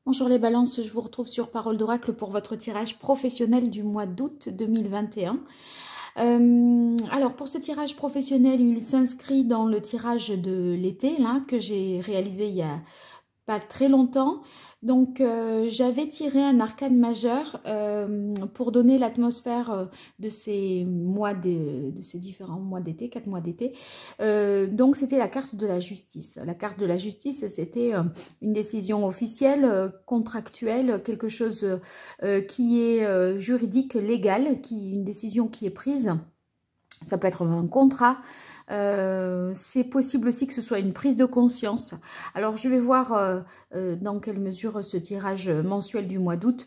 Bonjour les balances, je vous retrouve sur Parole d'Oracle pour votre tirage professionnel du mois d'août 2021. Alors pour ce tirage professionnel, il s'inscrit dans le tirage de l'été là, que j'ai réalisé il y a pas très longtemps. Donc j'avais tiré un arcane majeur pour donner l'atmosphère de ces de ces différents mois d'été, 4 mois d'été. Donc c'était la carte de la justice. La carte de la justice, c'était une décision officielle, contractuelle, quelque chose qui est juridique, légal, une décision qui est prise. Ça peut être un contrat. C'est possible aussi que ce soit une prise de conscience. Alors je vais voir dans quelle mesure ce tirage mensuel du mois d'août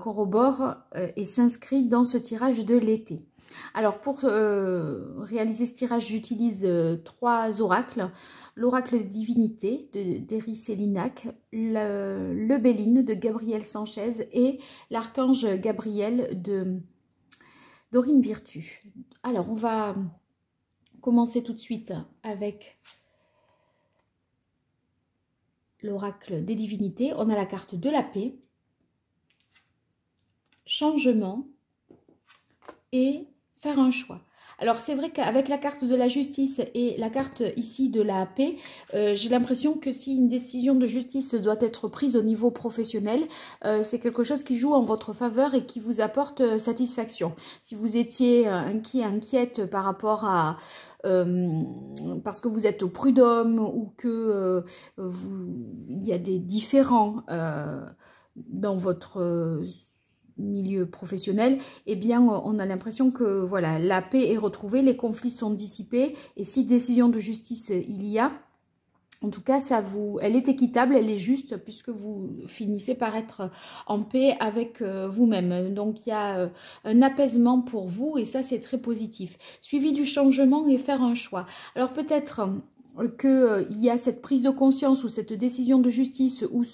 corrobore et s'inscrit dans ce tirage de l'été. Alors pour réaliser ce tirage, j'utilise 3 oracles. L'oracle de divinité d'Eris Célinac, le Béline de Gabriel Sanchez et l'archange Gabriel de Dorine Virtue. Alors on va commencer tout de suite avec l'oracle des divinités. On a la carte de la paix, changement et faire un choix. Alors c'est vrai qu'avec la carte de la justice et la carte ici de la paix, j'ai l'impression que si une décision de justice doit être prise au niveau professionnel, c'est quelque chose qui joue en votre faveur et qui vous apporte satisfaction. Si vous étiez inquiète par rapport à... parce que vous êtes au prud'homme ou que il y a des différends dans votre... milieu professionnel, eh bien on a l'impression que voilà, la paix est retrouvée, les conflits sont dissipés et si décision de justice il y a, en tout cas elle est équitable, elle est juste puisque vous finissez par être en paix avec vous-même. Donc il y a un apaisement pour vous et ça c'est très positif. Suivi du changement et faire un choix. Alors peut-être qu'il y a cette prise de conscience ou cette décision de justice ou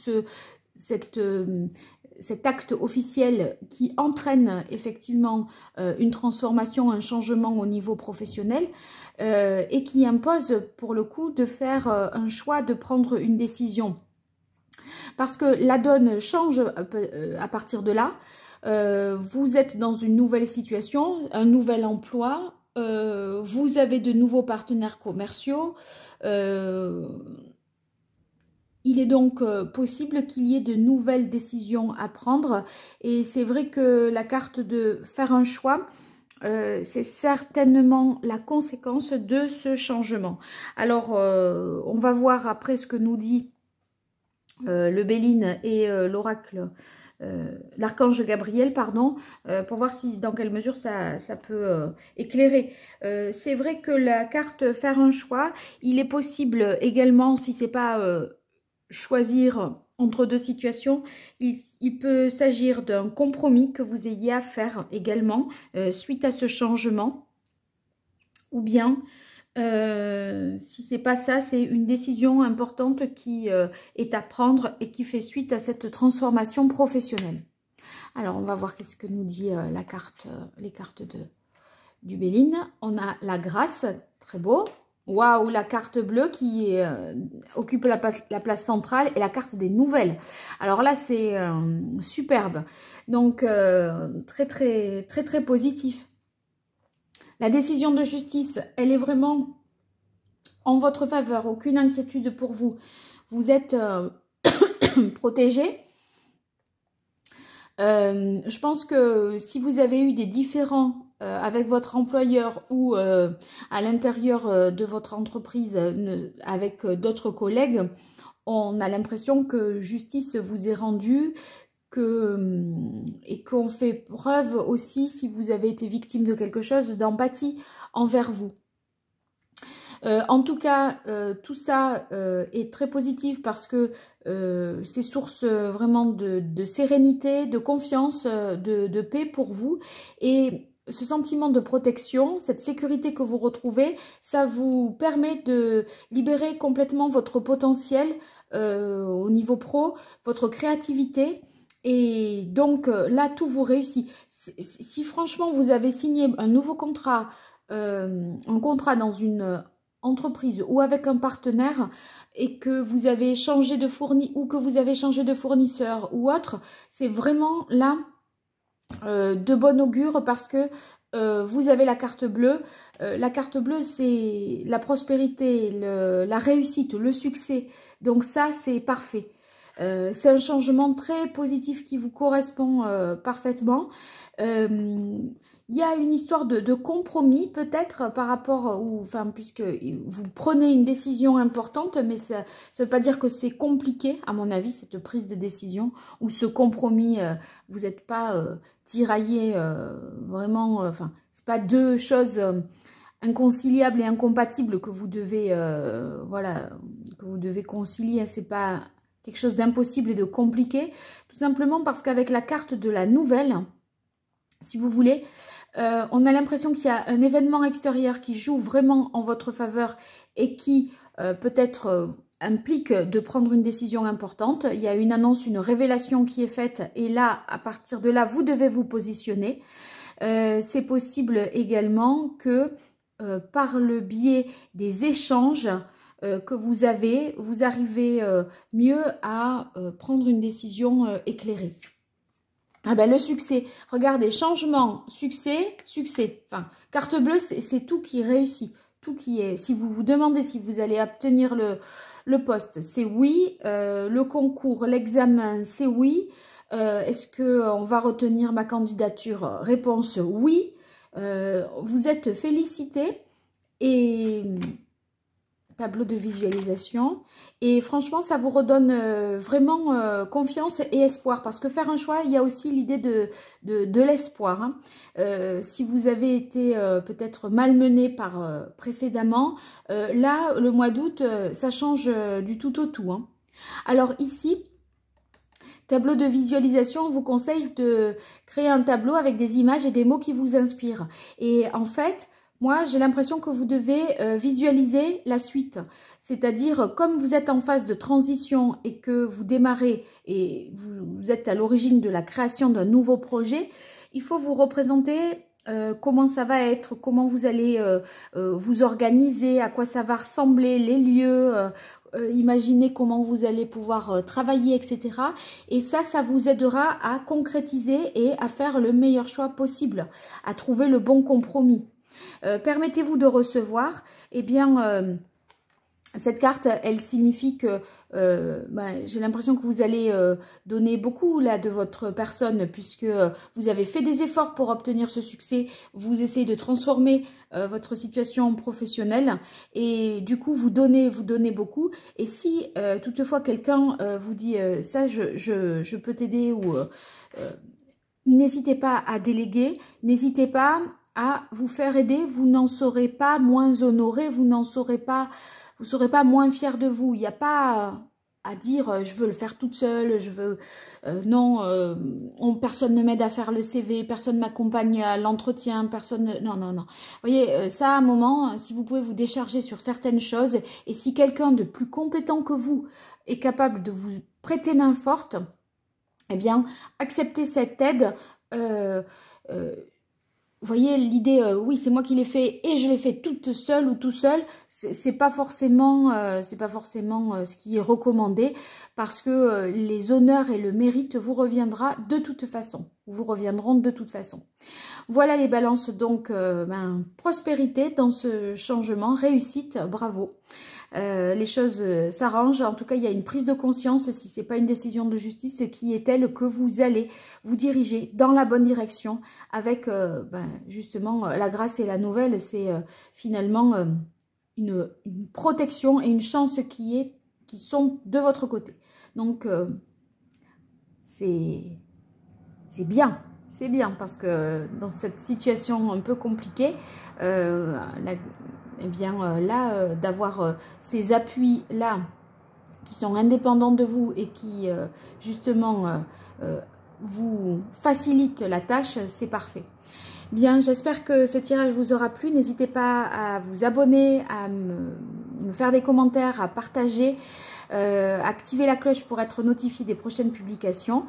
cet acte officiel qui entraîne effectivement une transformation, un changement au niveau professionnel et qui impose pour le coup de faire un choix, de prendre une décision. Parce que la donne change à partir de là. Vous êtes dans une nouvelle situation, un nouvel emploi, vous avez de nouveaux partenaires commerciaux. Il est donc possible qu'il y ait de nouvelles décisions à prendre et c'est vrai que la carte de faire un choix, c'est certainement la conséquence de ce changement. Alors, on va voir après ce que nous dit le Béline et l'oracle, l'archange Gabriel, pardon, pour voir si dans quelle mesure ça peut éclairer. C'est vrai que la carte faire un choix, il est possible également, si c'est pas... choisir entre deux situations, il peut s'agir d'un compromis que vous ayez à faire également suite à ce changement, ou bien si c'est pas ça, c'est une décision importante qui est à prendre et qui fait suite à cette transformation professionnelle. Alors on va voir qu'est-ce que nous dit les cartes du Béline. On a la grâce, très beau. Waouh, la carte bleue qui occupe la place centrale et la carte des nouvelles. Alors là, c'est superbe. Donc, très positif. La décision de justice, elle est vraiment en votre faveur. Aucune inquiétude pour vous. Vous êtes protégé. Je pense que si vous avez eu des différends avec votre employeur ou à l'intérieur de votre entreprise avec d'autres collègues, on a l'impression que justice vous est rendue et qu'on fait preuve aussi, si vous avez été victime de quelque chose, d'empathie envers vous. En tout cas, tout ça est très positif parce que c'est source vraiment de sérénité, de confiance, de paix pour vous. Et ce sentiment de protection, cette sécurité que vous retrouvez, ça vous permet de libérer complètement votre potentiel au niveau pro, votre créativité. Et donc là, tout vous réussit. Si franchement vous avez signé un nouveau contrat, un contrat dans une entreprise ou avec un partenaire et que vous avez changé de fournisseur ou autre, c'est vraiment là de bon augure parce que vous avez la carte bleue. La carte bleue, c'est la prospérité, la réussite, le succès. Donc ça, c'est parfait. C'est un changement très positif qui vous correspond parfaitement. Il y a une histoire de compromis peut-être par rapport, puisque vous prenez une décision importante, mais ça ne veut pas dire que c'est compliqué, à mon avis, cette prise de décision ou ce compromis, vous n'êtes pas tiraillé vraiment, c'est pas deux choses inconciliables et incompatibles que vous devez, que vous devez concilier, c'est pas quelque chose d'impossible et de compliqué, tout simplement parce qu'avec la carte de la nouvelle, si vous voulez, on a l'impression qu'il y a un événement extérieur qui joue vraiment en votre faveur et qui peut-être implique de prendre une décision importante. Il y a une annonce, une révélation qui est faite et là, à partir de là, vous devez vous positionner. C'est possible également que par le biais des échanges que vous avez, vous arrivez mieux à prendre une décision éclairée. Ah ben, le succès, regardez, changement, succès, succès. Enfin, carte bleue, c'est tout qui réussit, tout qui est. Si vous vous demandez si vous allez obtenir le poste, c'est oui. Le concours, l'examen, c'est oui. Est-ce qu'on va retenir ma candidature? Réponse oui. Vous êtes félicité et tableau de visualisation et franchement ça vous redonne vraiment confiance et espoir parce que faire un choix, il y a aussi l'idée de l'espoir, hein. Si vous avez été peut-être malmené par précédemment, là le mois d'août ça change du tout au tout, hein. Alors ici, tableau de visualisation, on vous conseille de créer un tableau avec des images et des mots qui vous inspirent et en fait moi, j'ai l'impression que vous devez visualiser la suite. C'est-à-dire, comme vous êtes en phase de transition et que vous démarrez et vous êtes à l'origine de la création d'un nouveau projet, il faut vous représenter comment ça va être, comment vous allez vous organiser, à quoi ça va ressembler, les lieux, imaginez comment vous allez pouvoir travailler, etc. Et ça vous aidera à concrétiser et à faire le meilleur choix possible, à trouver le bon compromis. Permettez-vous de recevoir, eh bien, cette carte, elle signifie que j'ai l'impression que vous allez donner beaucoup là de votre personne puisque vous avez fait des efforts pour obtenir ce succès, vous essayez de transformer votre situation professionnelle et du coup vous donnez beaucoup. Et si toutefois quelqu'un vous dit ça je peux t'aider ou n'hésitez pas à déléguer, n'hésitez pas à vous faire aider, vous n'en serez pas moins honoré, vous serez pas moins fier de vous. Il n'y a pas à dire je veux le faire toute seule, je veux personne ne m'aide à faire le CV, personne ne m'accompagne à l'entretien, personne non. Vous voyez ça à un moment, si vous pouvez vous décharger sur certaines choses et si quelqu'un de plus compétent que vous est capable de vous prêter main forte, eh bien acceptez cette aide. Vous voyez l'idée, oui c'est moi qui l'ai fait et je l'ai fait toute seule ou tout seul, c'est pas forcément ce qui est recommandé parce que les honneurs et le mérite vous reviendront de toute façon. Voilà les balances, donc prospérité dans ce changement, réussite, bravo. Les choses s'arrangent. En tout cas, il y a une prise de conscience, si ce n'est pas une décision de justice, qui est telle que vous allez vous diriger dans la bonne direction avec justement la grâce et la nouvelle. C'est finalement une protection et une chance qui sont de votre côté. Donc, c'est bien. C'est bien parce que dans cette situation un peu compliquée, d'avoir ces appuis-là qui sont indépendants de vous et qui justement vous facilitent la tâche, c'est parfait. Bien, j'espère que ce tirage vous aura plu. N'hésitez pas à vous abonner, à me faire des commentaires, à partager, activer la cloche pour être notifié des prochaines publications.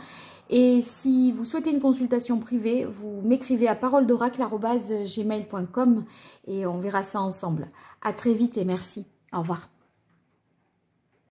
Et si vous souhaitez une consultation privée, vous m'écrivez à paroledoracle@gmail.com et on verra ça ensemble. À très vite et merci. Au revoir.